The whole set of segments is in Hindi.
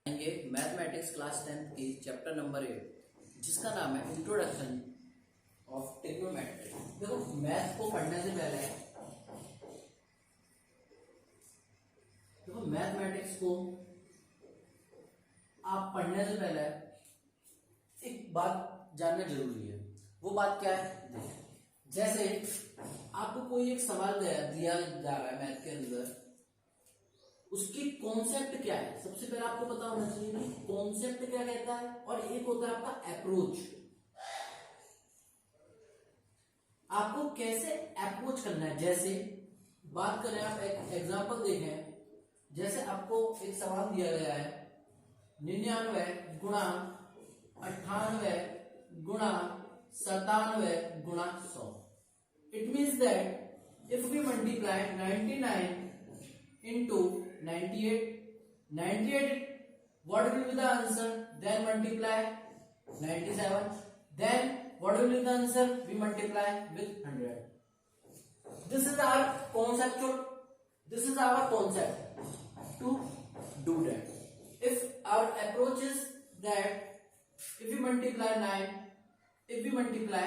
मैथमेटिक्स क्लास 10th की चैप्टर नंबर 8 जिसका नाम है इंट्रोडक्शन ऑफ ट्रिग्नोमेट्री। देखो मैथ को पढ़ने से पहले देखो मैथमेटिक्स को आप पढ़ने से पहले एक बात जानना जरूरी है। वो बात क्या है? जैसे आपको कोई एक सवाल दिया जा रहा है मैथ के अंदर, उसकी कॉन्सेप्ट क्या है सबसे पहले आपको पता होना चाहिए कि कॉन्सेप्ट क्या कहता है, और एक होता है आपका अप्रोच। आपको कैसे अप्रोच करना है। जैसे बात करें, आप एक एग्जांपल देखें। जैसे आपको एक सवाल दिया गया है 99 गुणा 98 गुणा 97 गुणा 100। It means that if we multiply 99 into 98, what will be the answer? Then multiply 97, then what will be the answer? We multiply with 100. This is our conceptual, this is our concept to do that. If our approach is that if we multiply 9, if we multiply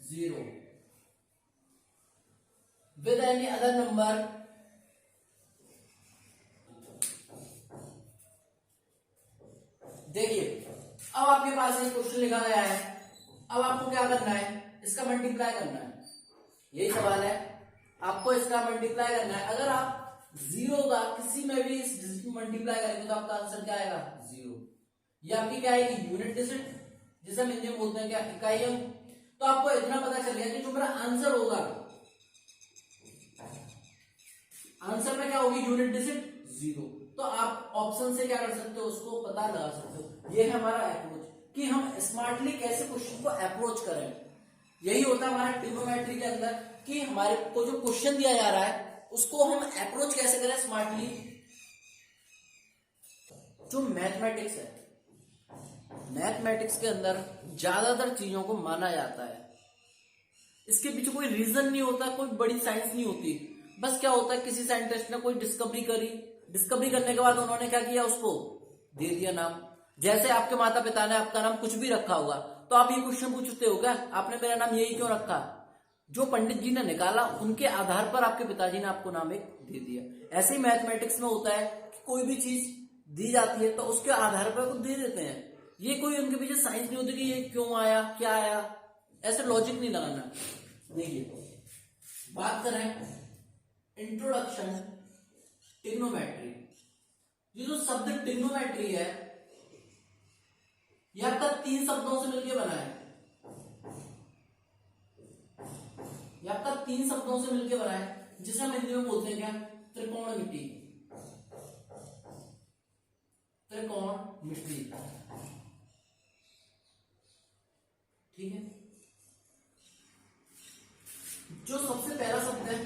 0 with any other number, देखिए अब आपके पास एक क्वेश्चन लिखा गया है। अब आपको क्या करना है? इसका मल्टीप्लाई करना है। यही सवाल है, आपको इसका मल्टीप्लाई करना है। अगर आप जीरो का किसी में भी इस डिजिट को मल्टीप्लाई करेंगे तो आपका आंसर क्या आएगा? 0। ये आपकी क्या आएगी? यूनिट डिजिट, जिसे हम हिंदी में बोलते हैं क्या? इकाई अंक। तो आपको इतना पता चल गया कि जो मेरा आंसर होगा, आंसर में क्या होगी? Unit digit 0। तो आप ऑप्शन से क्या कर सकते हो? उसको पता लगा सकते हो। ये है हमारा अप्रोच कि हम स्मार्टली कैसे क्वेश्चन को अप्रोच करें। यही होता है हमारा ट्रिग्नोमेट्री के अंदर कि हमारे को जो क्वेश्चन दिया जा रहा है उसको हम अप्रोच कैसे करें स्मार्टली। जो मैथमेटिक्स है, मैथमेटिक्स के अंदर ज्यादातर चीजों को माना जाता है। इसके पीछे कोई रीजन नहीं होता, कोई बड़ी साइंस नहीं होती। बस क्या होता है, किसी साइंटिस्ट ने कोई डिस्कवरी करी, डिस्कवरी करने के बाद उन्होंने क्या किया? उसको दे दिया नाम। जैसे आपके माता पिता ने आपका नाम कुछ भी रखा होगा तो आप ये क्वेश्चन पूछते हो क्या, आपने मेरा नाम यही क्यों रखा? जो पंडित जी ने निकाला उनके आधार पर आपके पिताजी ने आपको नाम एक दे दिया। ऐसे ही मैथमेटिक्स में होता है कि कोई भी चीज दी जाती है तो उसके आधार पर वो दे देते हैं। ये कोई उनके पीछे साइंस नहीं होती कि ये क्यों आया, क्या आया, ऐसे लॉजिक नहीं लगाना। देखिए बात करें इंट्रोडक्शन ट्रिग्नोमेट्री। ये जो शब्द ट्रिग्नोमेट्री है यह आपका 3 शब्दों से मिलकर बना है। यह आपका 3 शब्दों से मिलकर बना है, जिसे हम हिंदी में बोलते हैं क्या? त्रिकोणमिति। त्रिकोणमिति, ठीक है। जो सबसे पहला शब्द है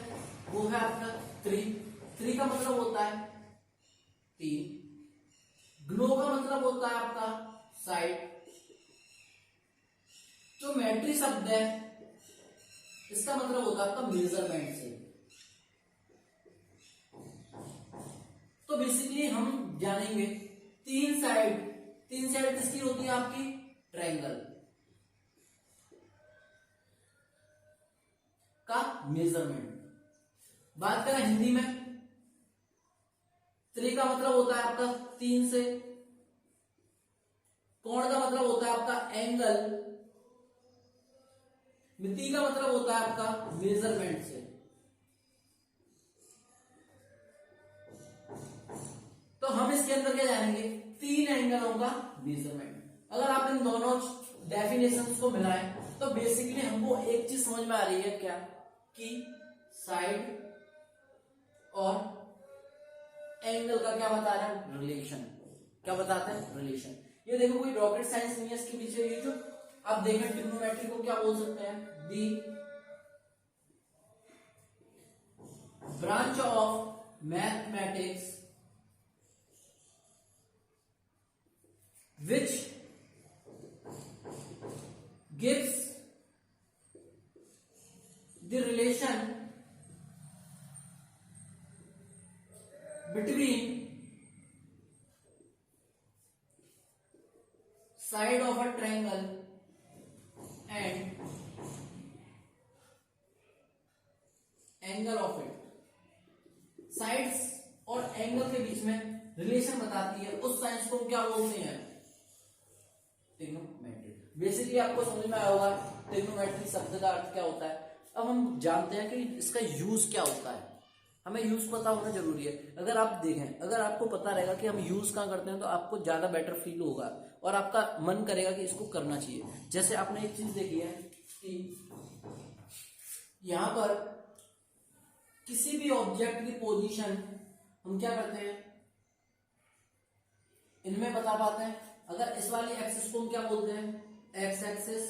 वो है आपका त्रि। त्रि का मतलब होता है 3। ग्नो का मतलब होता है आपका साइड। जो मेट्री शब्द है इसका मतलब होता है आपका मेजरमेंट से। तो बेसिकली हम जानेंगे 3 साइड। 3 साइड किसकी होती है? आपकी ट्रायंगल का मेजरमेंट। बात करें हिंदी में, त्रि का मतलब होता है आपका 3 से। कोण का मतलब होता है आपका एंगल। मिति का मतलब होता है आपका मेजरमेंट से। तो हम इसके अंदर क्या जानेंगे? 3 एंगलों का मेजरमेंट। अगर आप इन दोनों डेफिनेशंस को मिलाएं तो बेसिकली हमको एक चीज समझ में आ रही है क्या, कि साइड और एंगल का क्या बता रहे हैं? रिलेशन। क्या बताते हैं? रिलेशन। ये देखो कोई रॉकेट साइंस नहीं है इसके पीछे। ये जो आप देखें ट्रिग्नोमेट्री को क्या बोल सकते हैं? दी branch of mathematics which gives the relation between side of a triangle and angle of it. Sides और एंगल के बीच में रिलेशन बताती है, उस साइंस को क्या बोलते हैं? ट्रिग्नोमेट्री। बेसिकली आपको समझ में आया होगा ट्रिग्नोमेट्री शब्द का अर्थ क्या होता है। अब हम जानते हैं कि इसका यूज क्या होता है, हमें यूज पता होना जरूरी है। अगर आप देखें, अगर आपको पता रहेगा कि हम यूज कहाँ करते हैं तो आपको ज्यादा बेटर फील होगा और आपका मन करेगा कि इसको करना चाहिए। जैसे आपने एक चीज देखी है कि यहां पर किसी भी ऑब्जेक्ट की पोजीशन हम क्या करते हैं, इनमें बता पाते हैं। अगर इस वाली एक्सिस को हम क्या बोलते हैं? X axis.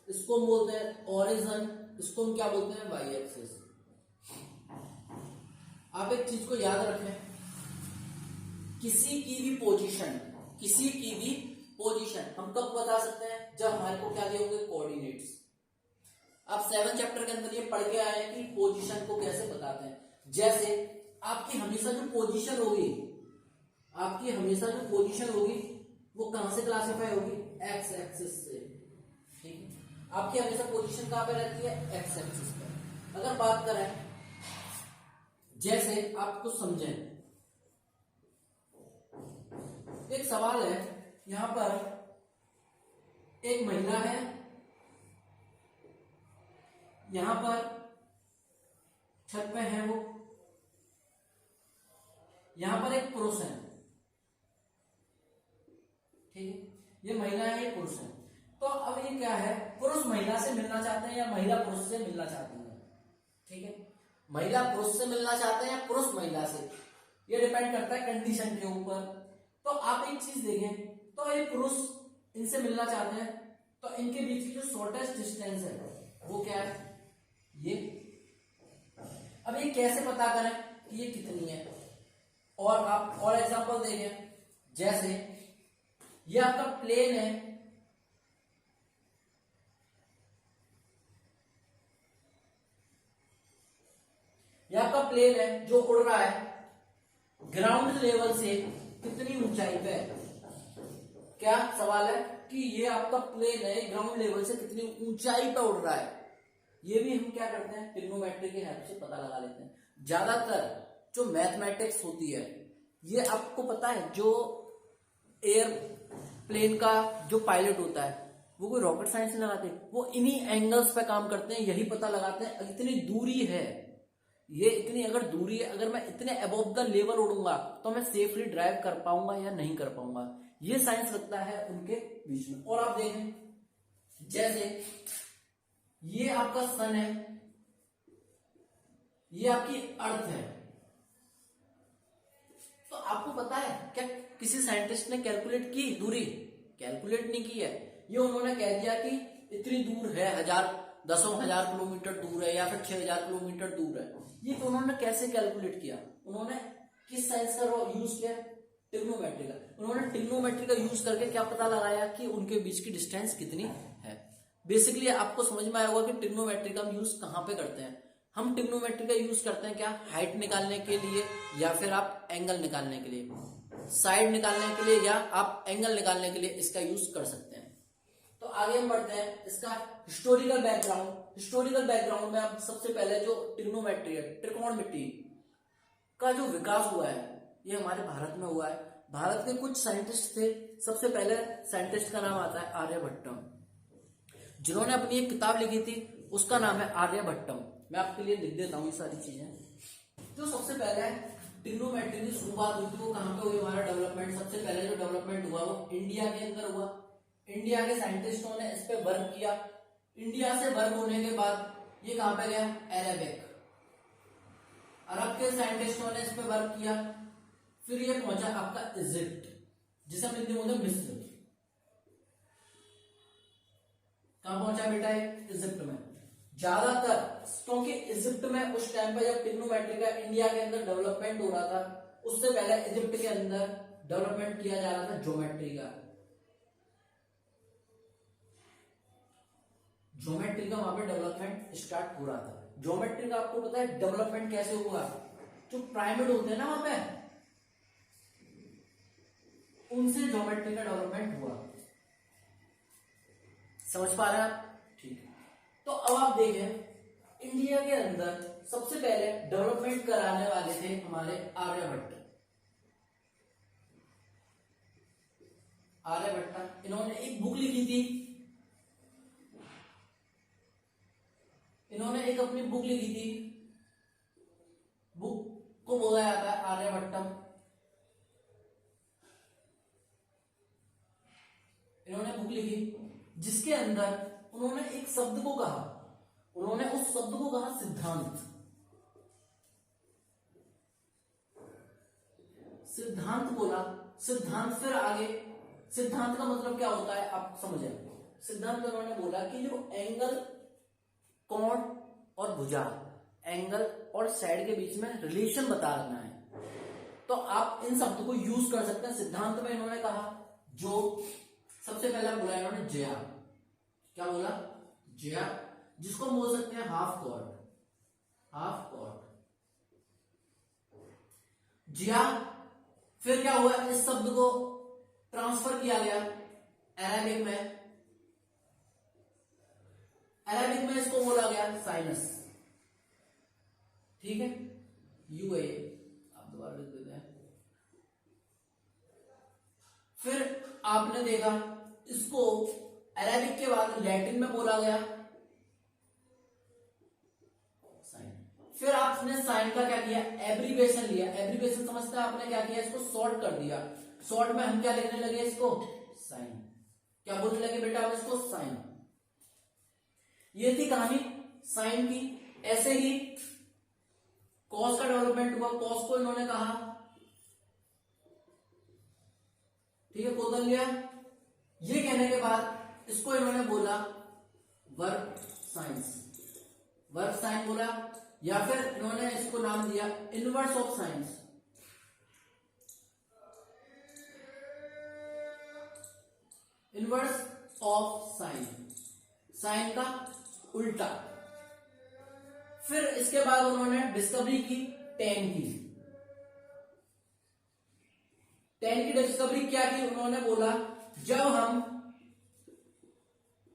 इसको हम बोलते हैं ओरिजिन, इसको हम क्या बोलते हैं? Y axis. आप एक चीज को याद रखें, किसी की भी पोजीशन हम कब बता सकते हैं? जब हमारे को क्या दिए होंगे? कोऑर्डिनेट्स। आप 7 चैप्टर के अंदर ये पढ़ के आए हैं कि पोजीशन को कैसे बताते हैं। जैसे आपकी हमेशा जो पोजीशन होगी वो कहां से क्लासिफाई होगी? एक्स एक्सिस से। ठीक है, आपकी हमेशा पोजीशन कहां पे रहती है? एक्स एक्सिस पे। अगर बात करें, जैसे आप कुछ समझें, एक सवाल है, यहां पर एक महिला है, यहां पर छत पे है वो, यहां पर एक पुरुष है। ठीक है, ये महिला है, ये पुरुष है। तो अब ये क्या है, पुरुष महिला से मिलना चाहते हैं या महिला पुरुष से मिलना चाहती है? ठीक है, महिला पुरुष से मिलना चाहते हैं या पुरुष महिला से, ये डिपेंड करता है कंडीशन के ऊपर। तो आप एक चीज देखें, तो ये पुरुष इनसे मिलना चाहते हैं, तो इनके बीच की जो शॉर्टेस्ट डिस्टेंस है वो क्या है? ये। अब ये कैसे पता करें कि ये कितनी है? और आप और एग्जांपल देखें, जैसे ये आपका प्लेन है, ये आपका प्लेन है जो उड़ रहा है, ग्राउंड लेवल से कितनी ऊंचाई पे है? क्या सवाल है कि ये आपका प्लेन है, ग्राउंड लेवल से कितनी ऊंचाई पे उड़ रहा है। ये भी हम क्या करते हैं? ट्रिग्नोमेट्री की हेल्प से पता लगा लेते हैं। ज्यादातर जो मैथमेटिक्स होती है, ये आपको पता है, जो एयर प्लेन का जो पायलट होता है वो कोई रॉकेट साइंस नहीं लगाते, वो इन्हीं एंगल्स पे काम करते हैं, यही पता लगाते हैं इतनी दूरी है, ये इतनी अगर दूरी है, अगर मैं इतने अबव द लेवल उड़ूंगा तो मैं सेफली ड्राइव कर पाऊंगा या नहीं कर पाऊंगा, ये साइंस लगता है उनके बीच में। और आप देखें, जैसे ये आपका सन है, ये आपकी अर्थ है, तो आपको पता है क्या किसी साइंटिस्ट ने कैलकुलेट की दूरी? कैलकुलेट नहीं की है, ये उन्होंने कह दिया कि इतनी दूर है, 10,000 किलोमीटर दूर है या फिर 6,000 किलोमीटर दूर है। ये तो उन्होंने कैसे कैलकुलेट किया? उन्होंने किस साइंस का यूज किया? ट्रिग्नोमेट्री का। उन्होंने ट्रिग्नोमेट्री का यूज करके क्या पता लगाया कि उनके बीच की डिस्टेंस कितनी है। बेसिकली आपको समझ में आया होगा कि ट्रिग्नोमेट्री का हम यूज कहां पे करते हैं। हम ट्रिग्नोमेट्री का यूज करते हैं क्या? हाइट निकालने के लिए या फिर आप एंगल निकालने के लिए, साइड निकालने के लिए या आप एंगल निकालने के लिए इसका यूज कर सकते हैं। तो आगे हम बढ़ते हैं, इसका हिस्टोरिकल बैकग्राउंड। हिस्टोरिकल बैकग्राउंड में अब सबसे पहले जो ट्रिग्नोमेट्री है, त्रिकोणमिति का जो विकास हुआ है, ये हमारे भारत में हुआ है। भारत के कुछ साइंटिस्ट थे, सबसे पहले साइंटिस्ट का नाम आता है आर्यभट्टम, जिन्होंने अपनी एक किताब लिखी थी, उसका नाम है आर्यभट्टम। मैं आपके लिए लिख देता हूँ ये सारी चीजें। जो सबसे पहले ट्रिग्नोमेट्री की शुरुआत हुई थी, वो कहां पे हुई? हमारा डेवलपमेंट, सबसे पहले जो डेवलपमेंट हुआ वो इंडिया के अंदर हुआ। इंडिया के साइंटिस्टों ने इस पे वर्क किया। इंडिया से वर्क होने के बाद ये कहां पे गया? अरेबिक, अरब के साइंटिस्टों ने इस पे वर्क किया। फिर ये पहुंचा आपका इजिप्ट, जिसे हम हिंदी में बोलते हैं मिस्र। कहां पहुंचा बेटा? इजिप्ट में। ज्यादातर क्योंकि इजिप्ट में उस टाइम पे जब ट्रिग्नोमेट्री का इंडिया के अंदर डेवलपमेंट हो रहा था, उससे पहले इजिप्ट के अंदर डेवलपमेंट किया जा रहा था ज्योमेट्री का। ज्योमेट्री का वहां पे डेवलपमेंट स्टार्ट हो रहा था। ज्योमेट्री का आपको पता है डेवलपमेंट कैसे हुआ? जो पिरामिड होते हैं ना वहां पे, उनसे ज्योमेट्री का डेवलपमेंट हुआ। समझ पा रहे हैं आप? ठीक है। तो अब आप देखें, इंडिया के अंदर सबसे पहले डेवलपमेंट कराने वाले थे हमारे आर्यभट्ट। आर्यभट्ट, इन्होंने एक बुक लिखी थी, इन्होंने एक अपनी बुक लिखी थी, बुक को बोला जाता है आर्यभट्टम। इन्होंने बुक लिखी जिसके अंदर उन्होंने एक शब्द को कहा, उन्होंने उस शब्द को कहा सिद्धांत। सिद्धांत बोला, सिद्धांत फिर आगे, सिद्धांत का मतलब क्या होता है आप समझे। सिद्धांत में उन्होंने बोला कि जो एंगल, कोण और भुजा, एंगल और साइड के बीच में रिलेशन बताना है, तो आप इन शब्द को यूज कर सकते हैं। सिद्धांत में इन्होंने कहा, जो सबसे पहला बोला इन्होंने ज्या, क्या बोला, ज्या, जिसको हम बोल सकते हैं हाफ कॉर्ड, हाफ कॉर्ड, ज्या। फिर क्या हुआ, इस शब्द को ट्रांसफर किया गया अरेबिक में, अरेबिक में इसको बोला गया साइनस, ठीक है, यूए, आप दोबारा लिख देते हैं। फिर आपने देखा इसको अरेबिक के बाद लैटिन में बोला गया साइन। फिर आपने साइन का क्या किया, एब्रीविएशन लिया, एब्रीविएशन समझते हैं आपने, क्या किया, इसको शॉर्ट कर दिया। शॉर्ट में हम क्या लिखने लगे, इसको साइन, क्या बोलने लगे बेटा आप, इसको साइन। ये थी कहानी साइन की। ऐसे ही कॉस का डेवलपमेंट हुआ, कॉस को इन्होंने कहा, ठीक है, कौतल्या। ये कहने के बाद इसको इन्होंने बोला वर्ब साइंस, वर्ब साइन बोला, या फिर इन्होंने इसको नाम दिया inverse of science, inverse of sine, sine का उल्टा। फिर इसके बाद उन्होंने डिस्कवरी की टेन की, टेन की डिस्कवरी क्या की, उन्होंने बोला जब हम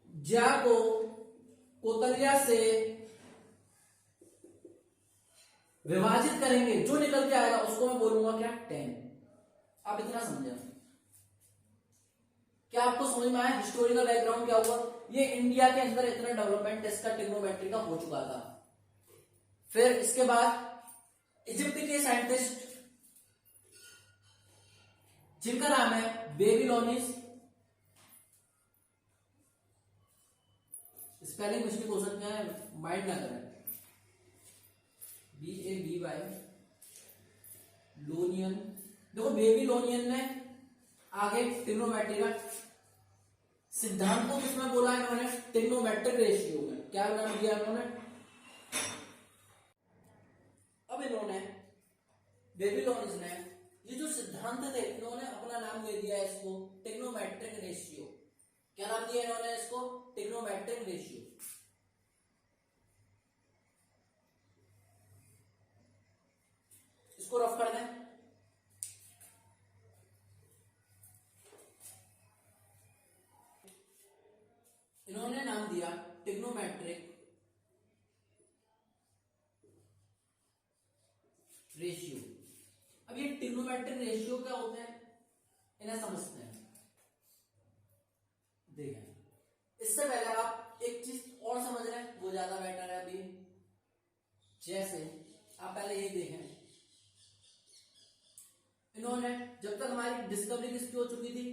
ज्या को कोतलिया से विभाजित करेंगे, जो निकल के आएगा उसको मैं बोलूंगा क्या, टेन। आप इतना समझे, क्या आपको समझ में आया हिस्टोरिकल बैकग्राउंड क्या हुआ। ये इंडिया के अंदर इतना डेवलपमेंट इसका ट्रिग्नोमेट्री का हो चुका था। फिर इसके बाद इजिप्ट के साइंटिस्ट जिनका नाम है बेबीलोनिस, स्पेलिंग मिस्टेक हो सकता है, माइंड ना करें, BABY लोनियन। देखो बेबीलोनियन ने आगे ट्रिग्नोमेट्री का सिद्धांत को किसमें बोला इन्होंने, ट्रिग्नोमेट्रिक रेशियो में, क्या नाम दिया इन्होंने। अब इन्होंने बेबीलोनिस ने ये जो सिद्धांत थे, इन्होंने अपना नाम दे दिया इसको ट्रिग्नोमेट्रिक रेशियो। क्या नाम दिया इन्होंने इसको, ट्रिग्नोमेट्रिक रेशियो। इसको रफ कर दें, इन्होंने नाम दिया ट्रिग्नोमेट्रिक रेशियो। अब ये ट्रिग्नोमेट्रिक रेशियो क्या होता है, इन्हें समझते हैं। देखें, इससे पहले आप एक चीज और समझ रहे हैं, वो ज्यादा बेटर है अभी। जैसे आप पहले ये देखें, इन्होंने जब तक हमारी डिस्कवरी किसकी हो चुकी थी,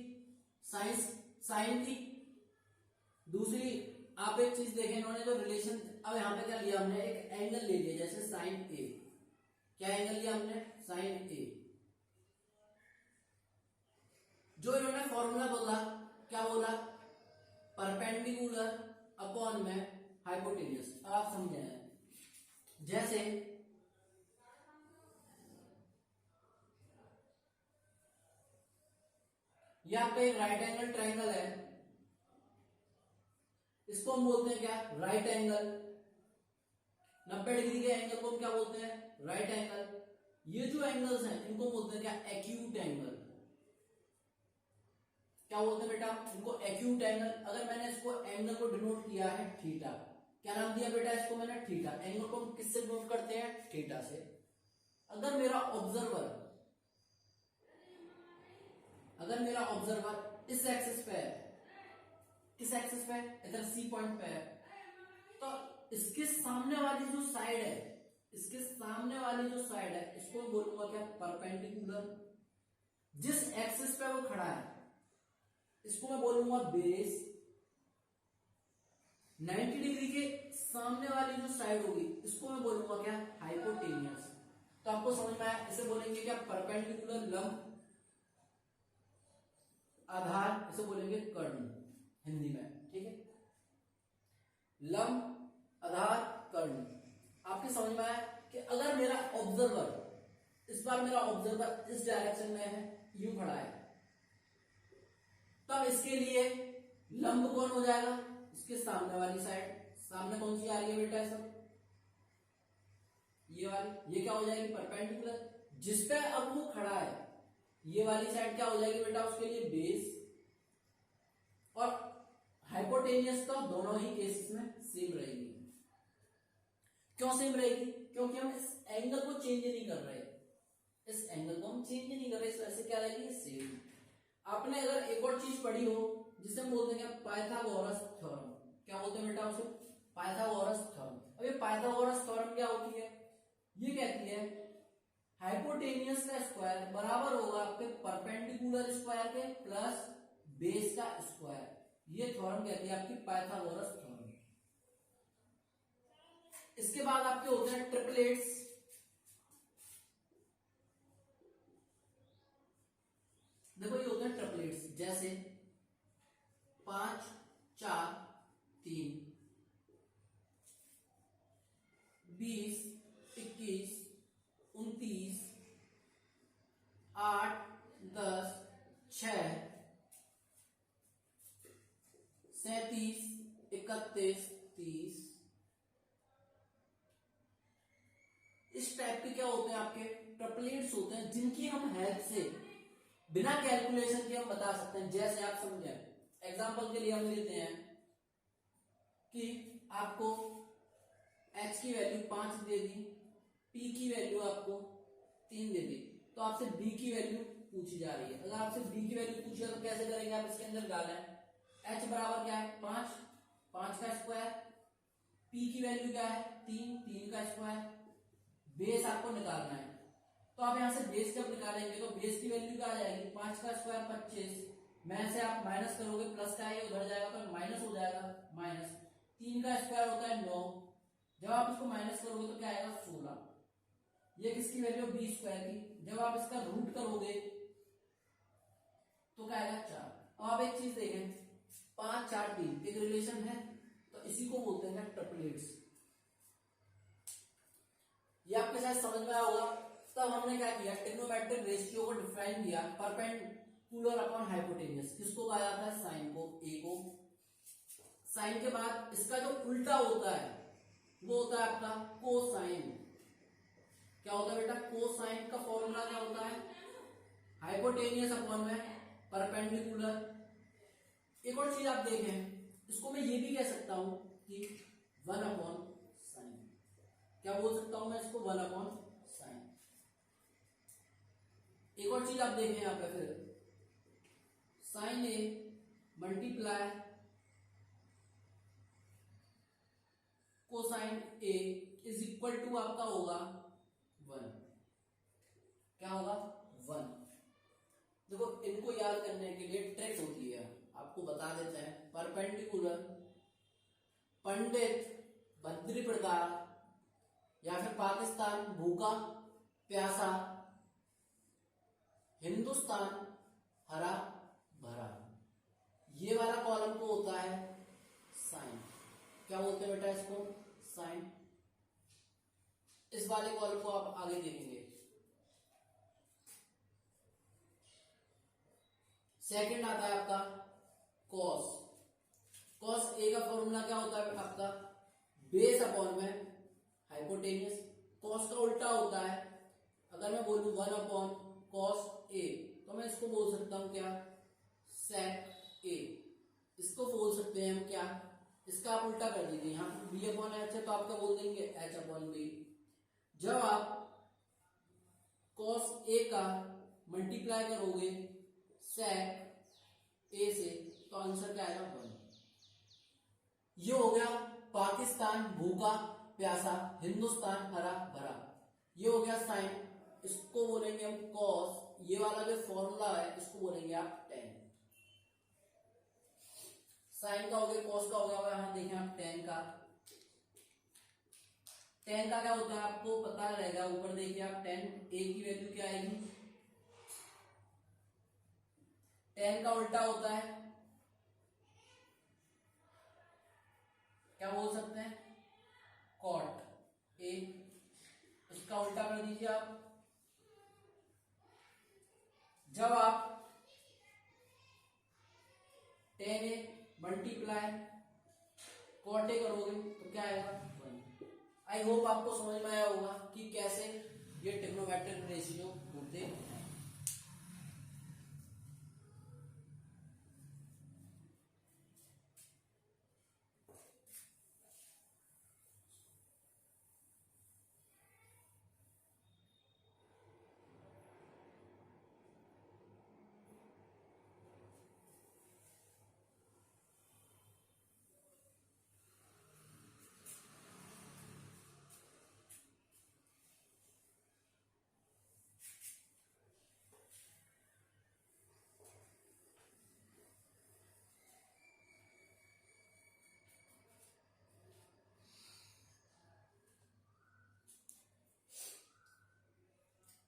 साइंस, साइन की। दूसरी आप एक चीज देखें, इन्होंने जो रिलेशन, अब यहां पे क्या लिया हमने, एक एंगल ले लिया, जैसे साइन ए। क्या एंगल लिया हमने, साइन ए। जो इन्होंने फॉर्मूला बोला, क्या बोला, परपेंडिकुलर अपॉन में हाइपोटेन्यूज। आप समझे हैं, जैसे ये आपका एक राइट एंगल ट्राइंगल है, इसको हम बोलते हैं क्या, राइट एंगल। 90 डिग्री के एंगल को हम क्या बोलते हैं, राइट एंगल। ये जो एंगल्स हैं इनको बोलते हैं क्या, एक्यूट एंगल। क्या बोलते हैं बेटा, इनको एक्यूट एंगल, अगर मैंने इसको एंगल को डिनोट किया है थीटा, क्या नाम दिया बेटा इसको मैंने, थीटा। एंगल को हम किससे डिनोट करते हैं, थीटा से। अगर मेरा ऑब्जर्वर इस एक्सिस पे है, किस एक्सिस पे, इधर सी पॉइंट पे है, तो इसके सामने वाली जो साइड है, इसको मैं बोलूंगा क्या, परपेंडिकुलर। जिस एक्सिस पे वो खड़ा है इसको मैं बोलूंगा बेस। 90 डिग्री के सामने वाली जो साइड होगी इसको मैं बोलूंगा क्या, हाइपोटेनियस। तो आपको समझ में आया, इसे बोलेंगे क्या, परपेंडिकुलर, लंब, आधार, इसे बोलेंगे कर्ण हिंदी में, ठीक है। लंब, आधार, कर्ण। आपके समझ में आया कि अगर मेरा ऑब्जर्वर, इस बार मेरा ऑब्जर्वर इस डायरेक्शन में है, यूं खड़ा है, तब इसके लिए लंब कौन हो जाएगा, इसके सामने वाली साइड। सामने कौन सी आ रही है बेटा, सब ये वाली, ये क्या हो जाएगी, परपेंडिकुलर। जिस पे अब वो खड़ा है ये वाली साइड क्या हो जाएगी बेटा, उसके लिए बेस। और हाइपोटेनियस तो दोनों ही केसेस में सेम रहेगी। क्यों सेम रहेगी, क्योंकि हम इस एंगल को चेंज नहीं कर रहे, इस वजह से क्या रहेगी, सेम। आपने अगर एक और चीज पढ़ी हो जिसे हम बोलते हैं पाइथागोरस थ्योरम, क्या बोलते हैं बेटा उसे, पाइथागोरस थ्योरम। अब ये पाइथागोरस थ्योरम क्या होती है, ये कहती है हाइपोटेनियस का स्क्वायर बराबर होगा आपके परपेंडिकुलर स्क्वायर के प्लस बेस का स्क्वायर। ये थ्योरम कहती है आपकी पाइथागोरस थ्योरम। इसके बाद आपके होते हैं ट्रिपलेट्स। देखो ये होते हैं ट्रिपलेट्स, जैसे 5 4 3, 20 21 29 8 10 6 37 31 30। इस टाइप के क्या होते हैं आपके ट्रिपलेट्स होते हैं, जिनकी हम हेल्प से बिना कैलकुलेशन के हम बता सकते हैं। जैसे आप समझे, एग्जांपल के लिए हम लेते हैं कि आपको h की वैल्यू 5 दे दी, p की वैल्यू आपको 3 दे दी, तो आपसे b की वैल्यू पूछी जा रही है। अगर आपसे b की वैल्यू पूछी है तो कैसे करेंगे, आप इसके अंदर डालें h बराबर क्या है, 5, 5 का स्क्वायर, p की वैल्यू क्या है, 3, 3 का स्क्वायर, बेस आपको निकालना है। तो आप यहां से बेस जब निकालेंगे तो बेस की वैल्यू क्या आ जाएगी, 5 का स्क्वायर 25, में से आप माइनस करोगे, प्लस का है उधर जाएगा तो माइनस हो जाएगा, माइनस 3 का स्क्वायर होता है 9, जब आप इसको माइनस करोगे तो क्या आएगा 16। ये किसकी वैल्यू, बी स्क्वायर की। जब आप इसका रूट करोगे तो क्या आएगा 4। अब आप एक चीज देखें, 5 4 3 एक रिलेशन है, तो इसी को बोलते हैं ट्रिपलेट्स। ये आपके साथ समझ में आया होगा। तब हमने क्या किया, ट्रिग्नोमेट्रिक रेशियो को डिफाइन किया, परपेंडिकुलर अपॉन हाइपोटेनियस। किसको कहा जाता है, साइन को, ए को। साइन के बाद इसका जो उल्टा होता है वो होता है आपका कोसाइन। क्या होता है बेटा, कोसाइन का फॉर्मूला क्या होता है, हाइपोटेनियस अपॉन में परपेंडिकुलर। एक और चीज आप देखें, इसको मैं ये भी कह सकता हूं कि 1 अपॉन साइन। क्या बोल सकता हूं मैं इसको, 1 अपॉन साइन। एक और चीज आप देखें यहां पे, फिर sine A multiply cosine A is equal to आपका होगा 1। क्या होगा, 1। देखो इनको याद करने के लिए ट्रिक होती है, आपको बता देते हैं। परपेंडिकुलर, पंडित, बद्री प्रकार, या फिर पाकिस्तान भूखा प्यासा, हिंदुस्तान हरा भरा, ये वाला कॉलम को होता है साइन। क्या बोलते हैं बेटा इसको, साइन। इस वाले कॉलम को आप आगे देखेंगे। सेकंड आता है आपका कॉस। कॉस ए का फॉर्मूला क्या होता है आपका, बेस अपॉन में हाइपोटेनियस। कॉस का उल्टा होता है, अगर मैं बोलूं 1 अपॉन कॉस ए तो मैं इसको बोल सकता हूं क्या, सेक ए। क्या, इसका आप उल्टा कर दीजिए, यहाँ पर बी अपॉन एच है तो आप क्या बोल देंगे, एच अपॉन बी। जब आप कॉस ए का मल्टीप्लाई करोगे सेक ए से तो आंसर क्या आएगा, 1। ये हो गया पाकिस्तान भूखा प्यासा, हिंदुस्तान हरा भरा। ये हो गया साइन, इसको बोलेंगे हम कॉस, ये वाला जो फॉर्मूला है इसको बोलेंगे आप टेन। साइन का हो गया, कॉस का हो गया, यहां देखें आप टेन का। टेन का क्या होता है आपको पता रहेगा, ऊपर देखिए आप टेन, ए की वैल्यू क्या आएगी, टेन का उल्टा होता है, क्या बोल सकते हैं, कॉट ए। इसका उल्टा कर दीजिए आप। जब आप tan A multiply cot A करोगे तो क्या आएगा, 1। आई होप आपको समझ में आया होगा कि कैसे ये ट्रिग्नोमेट्रिक रेशियो होते हैं।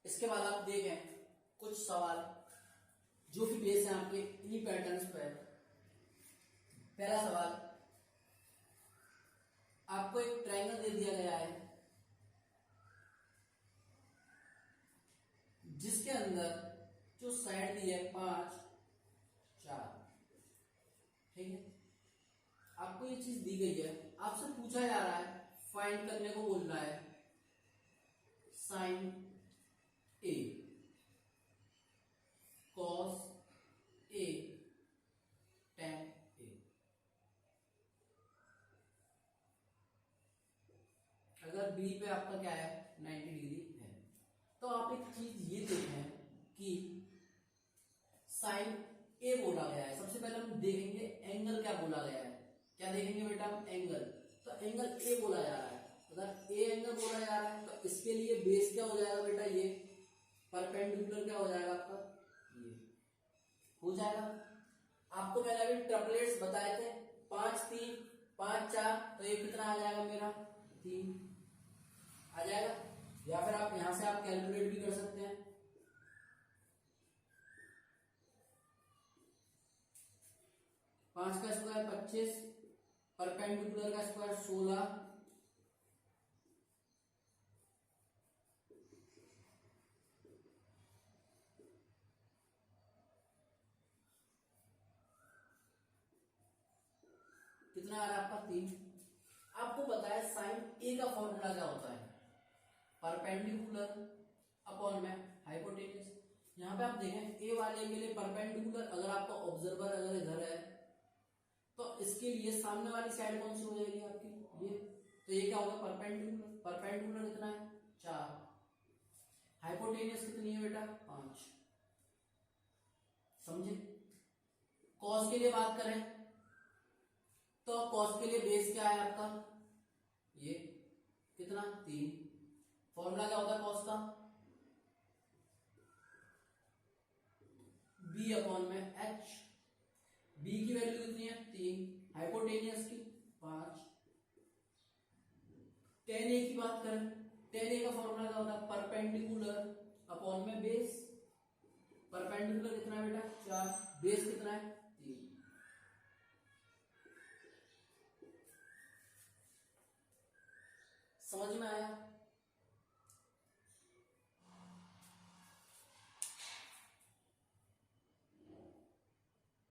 इसके बाद आप देखें कुछ सवाल जो कि बेस है आपके इन्हीं पैटर्न्स पर। पहला सवाल, आपको एक ट्रायंगल दे दिया गया है जिसके अंदर जो साइड दी है 5 4, ठीक है। आपको ये चीज दी गई है, आपसे पूछा जा रहा है, फाइंड करने को बोल रहा है sign A cos A ten ए। अगर बी पे आपका क्या है 90 डिग्री है, तो आप एक चीज ये देखें कि साइन ए बोला गया है। सबसे पहले हम देखेंगे एंगल क्या बोला गया है, क्या देखेंगे बेटा हम, एंगल। तो एंगल ए बोला जा रहा है, अगर ए एंगल बोला जा रहा है तो इसके लिए बेस क्या हो जाएगा बेटा, ये परपेंडिकुलर क्या हो जाएगा आपका, ये हो जाएगा। आपको मैंने अभी ट्रिपलेट्स बताए थे, 5 3 5 4, तो ये कितना आ जाएगा मेरा, 3 आ जाएगा। या फिर आप यहां से आप कैलकुलेट भी कर सकते हैं। 5 का स्क्वायर 25, परपेंडिकुलर का स्क्वायर 16, कितना आ रहा है आपका 3। आपको पता है साइन ए का फॉर्मूला क्या होता है, परपेंडिकुलर अपॉन में हाइपोटेन्यूज। यहां पे आप देखें ए वाले के लिए परपेंडिकुलर, अगर आपका ऑब्जर्वर अगर इधर है तो इसके लिए सामने वाली साइड कौन सी हो जाएगी आपकी, ये। तो ये क्या होगा, परपेंडिकुलर। परपेंडिकुलर कितना है 4, हाइपोटेन्यूज कितनी है बेटा 5। समझे। कॉस के लिए बात करें तो कॉस के लिए बेस क्या है आपका, ये कितना 3। फॉर्मूला क्या होता है कॉस का, बी अपॉन में एच। बी की वैल्यू कितनी है 3, हाइपोटेनियस की 5। टेन ए की बात करें, टेन ए का फॉर्मूला क्या होता है, परपेंडिकुलर अपॉन में बेस। परपेंडिकुलर कितना है बेटा 4, बेस कितना है 3। समझ में